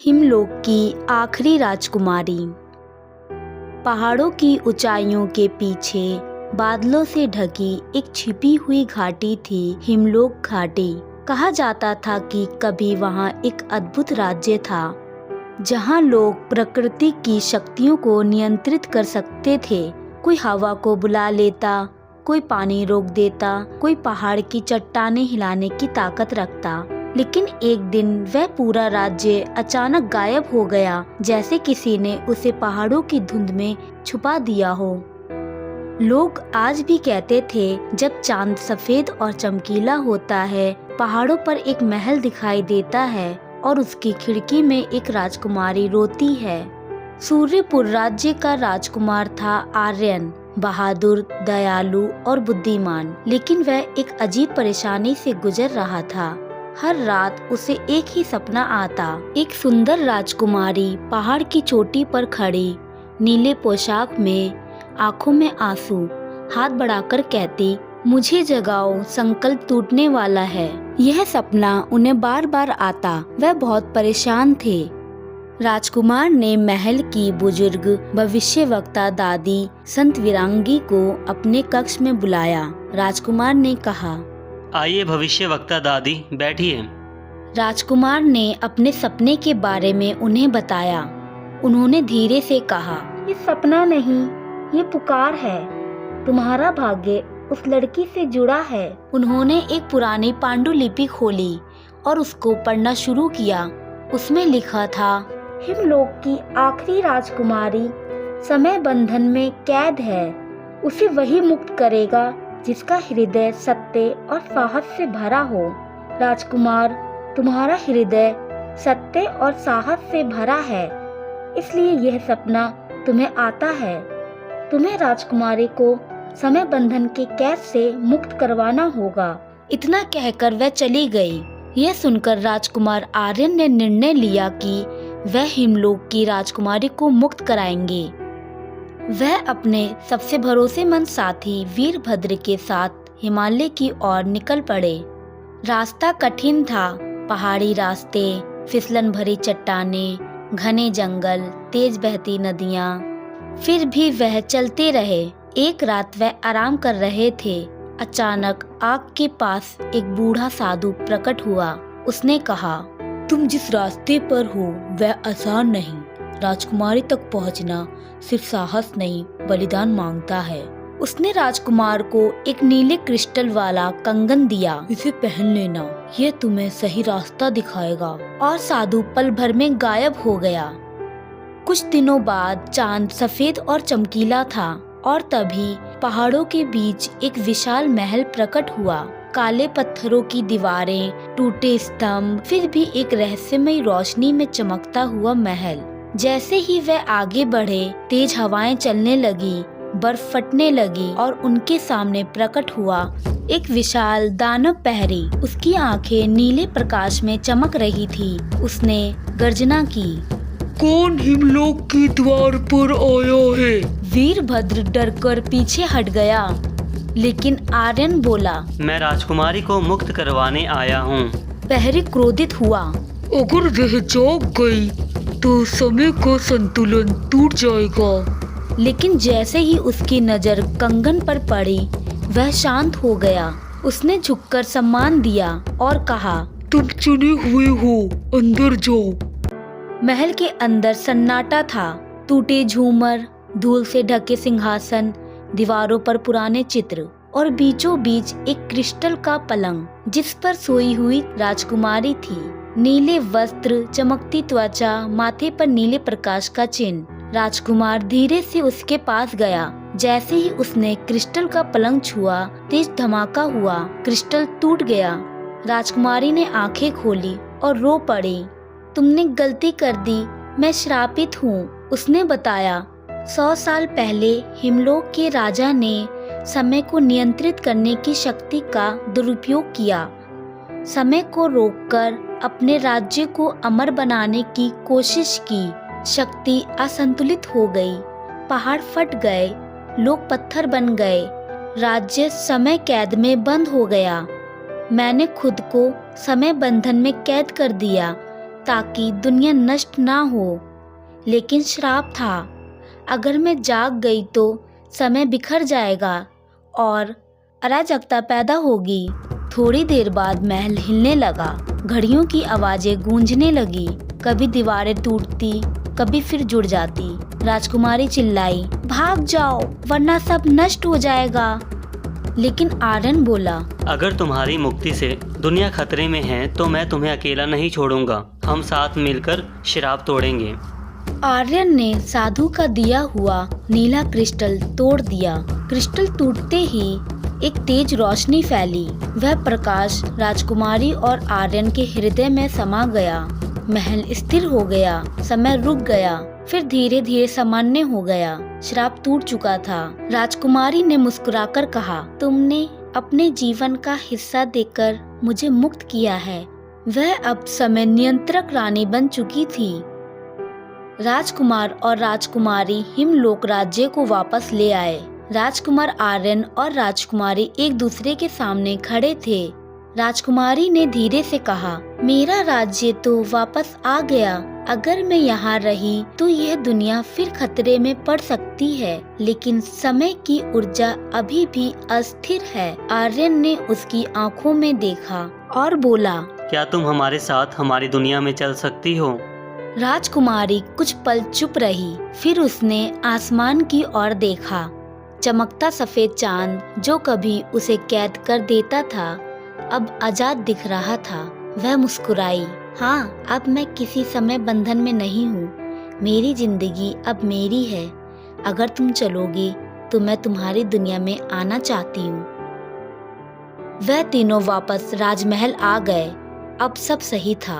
हिमलोक की आखिरी राजकुमारी। पहाड़ों की ऊंचाइयों के पीछे बादलों से ढकी एक छिपी हुई घाटी थी हिमलोक घाटी। कहा जाता था कि कभी वहां एक अद्भुत राज्य था जहां लोग प्रकृति की शक्तियों को नियंत्रित कर सकते थे। कोई हवा को बुला लेता, कोई पानी रोक देता, कोई पहाड़ की चट्टानें हिलाने की ताकत रखता। लेकिन एक दिन वह पूरा राज्य अचानक गायब हो गया, जैसे किसी ने उसे पहाड़ों की धुंध में छुपा दिया हो। लोग आज भी कहते थे जब चांद सफेद और चमकीला होता है, पहाड़ों पर एक महल दिखाई देता है और उसकी खिड़की में एक राजकुमारी रोती है। सूर्यपुर राज्य का राजकुमार था आर्यन, बहादुर, दयालु और बुद्धिमान। लेकिन वह एक अजीब परेशानी से गुजर रहा था। हर रात उसे एक ही सपना आता, एक सुंदर राजकुमारी पहाड़ की चोटी पर खड़ी, नीले पोशाक में, आंखों में आंसू, हाथ बढ़ाकर कहती, मुझे जगाओ, संकल्प टूटने वाला है। यह सपना उन्हें बार बार आता। वह बहुत परेशान थे। राजकुमार ने महल की बुजुर्ग भविष्यवक्ता दादी संत विरांगी को अपने कक्ष में बुलाया। राजकुमार ने कहा, आइए भविष्यवक्ता दादी, बैठिए। राजकुमार ने अपने सपने के बारे में उन्हें बताया। उन्होंने धीरे से कहा, ये सपना नहीं, ये पुकार है। तुम्हारा भाग्य उस लड़की से जुड़ा है। उन्होंने एक पुरानी पांडुलिपि खोली और उसको पढ़ना शुरू किया। उसमें लिखा था, हिमलोक की आखिरी राजकुमारी समय बंधन में कैद है। उसे वही मुक्त करेगा जिसका हृदय सत्य और साहस से भरा हो। राजकुमार, तुम्हारा हृदय सत्य और साहस से भरा है, इसलिए यह सपना तुम्हें आता है। तुम्हें राजकुमारी को समय बंधन के कैद से मुक्त करवाना होगा। इतना कहकर वह चली गई। यह सुनकर राजकुमार आर्यन ने निर्णय लिया कि वह हिमलोक की राजकुमारी को मुक्त कराएंगे। वह अपने सबसे भरोसेमंद साथी वीरभद्र के साथ हिमालय की ओर निकल पड़े। रास्ता कठिन था, पहाड़ी रास्ते, फिसलन भरी चट्टानें, घने जंगल, तेज बहती नदियाँ। फिर भी वह चलते रहे। एक रात वह आराम कर रहे थे। अचानक आग के पास एक बूढ़ा साधु प्रकट हुआ। उसने कहा, तुम जिस रास्ते पर हो वह आसान नहीं। राजकुमारी तक पहुंचना सिर्फ साहस नहीं, बलिदान मांगता है। उसने राजकुमार को एक नीले क्रिस्टल वाला कंगन दिया। इसे पहन लेना, यह तुम्हें सही रास्ता दिखाएगा। और साधु पल भर में गायब हो गया। कुछ दिनों बाद चांद सफेद और चमकीला था और तभी पहाड़ों के बीच एक विशाल महल प्रकट हुआ। काले पत्थरों की दीवारें, टूटे स्तंभ, फिर भी एक रहस्यमयी रोशनी में चमकता हुआ महल। जैसे ही वह आगे बढ़े, तेज हवाएं चलने लगी, बर्फ फटने लगी और उनके सामने प्रकट हुआ एक विशाल दानव पहरी। उसकी आंखें नीले प्रकाश में चमक रही थी। उसने गर्जना की, कौन हिमलोक की द्वार पर आया है? वीरभद्र डरकर पीछे हट गया, लेकिन आर्यन बोला, मैं राजकुमारी को मुक्त करवाने आया हूँ। पहरी क्रोधित हुआ, अगर वह जाग गई तो समय का संतुलन टूट जाएगा। लेकिन जैसे ही उसकी नजर कंगन पर पड़ी, वह शांत हो गया। उसने झुककर सम्मान दिया और कहा, तुम चुने हुए हो, अंदर जाओ। महल के अंदर सन्नाटा था। टूटे झूमर, धूल से ढके सिंहासन, दीवारों पर पुराने चित्र और बीचों बीच एक क्रिस्टल का पलंग जिस पर सोई हुई राजकुमारी थी। नीले वस्त्र, चमकती त्वचा, माथे पर नीले प्रकाश का चिन्ह। राजकुमार धीरे से उसके पास गया। जैसे ही उसने क्रिस्टल का पलंग छुआ, तेज धमाका हुआ, क्रिस्टल टूट गया। राजकुमारी ने आंखें खोली और रो पड़ी। तुमने गलती कर दी, मैं श्रापित हूँ। उसने बताया, 100 साल पहले हिमलोक के राजा ने समय को नियंत्रित करने की शक्ति का दुरुपयोग किया। समय को रोककर अपने राज्य को अमर बनाने की कोशिश की। शक्ति असंतुलित हो गई, पहाड़ फट गए, लोग पत्थर बन गए, राज्य समय कैद में बंद हो गया। मैंने खुद को समय बंधन में कैद कर दिया, ताकि दुनिया नष्ट ना हो, लेकिन श्राप था। अगर मैं जाग गई तो समय बिखर जाएगा और अराजकता पैदा होगी। थोड़ी देर बाद महल हिलने लगा, घड़ियों की आवाजें गूंजने लगी, कभी दीवारें टूटती, कभी फिर जुड़ जाती। राजकुमारी चिल्लाई, भाग जाओ वरना सब नष्ट हो जाएगा। लेकिन आर्यन बोला, अगर तुम्हारी मुक्ति से दुनिया खतरे में है तो मैं तुम्हें अकेला नहीं छोड़ूंगा। हम साथ मिलकर श्राप तोड़ेंगे। आर्यन ने साधु का दिया हुआ नीला क्रिस्टल तोड़ दिया। क्रिस्टल टूटते ही एक तेज रोशनी फैली। वह प्रकाश राजकुमारी और आर्यन के हृदय में समा गया। महल स्थिर हो गया, समय रुक गया, फिर धीरे धीरे सामान्य हो गया। श्राप टूट चुका था। राजकुमारी ने मुस्कुराकर कहा, तुमने अपने जीवन का हिस्सा देकर मुझे मुक्त किया है। वह अब समय नियंत्रक रानी बन चुकी थी। राजकुमार और राजकुमारी हिमलोक राज्य को वापस ले आए। राजकुमार आर्यन और राजकुमारी एक दूसरे के सामने खड़े थे। राजकुमारी ने धीरे से कहा, मेरा राज्य तो वापस आ गया। अगर मैं यहाँ रही तो यह दुनिया फिर खतरे में पड़ सकती है, लेकिन समय की ऊर्जा अभी भी अस्थिर है। आर्यन ने उसकी आंखों में देखा और बोला, क्या तुम हमारे साथ हमारी दुनिया में चल सकती हो? राजकुमारी कुछ पल चुप रही, फिर उसने आसमान की ओर देखा। चमकता सफेद चांद जो कभी उसे कैद कर देता था, अब आजाद दिख रहा था। वह मुस्कुराई, हाँ, अब मैं किसी समय बंधन में नहीं हूँ। मेरी जिंदगी अब मेरी है। अगर तुम चलोगी तो मैं तुम्हारी दुनिया में आना चाहती हूँ। वह तीनों वापस राजमहल आ गए। अब सब सही था।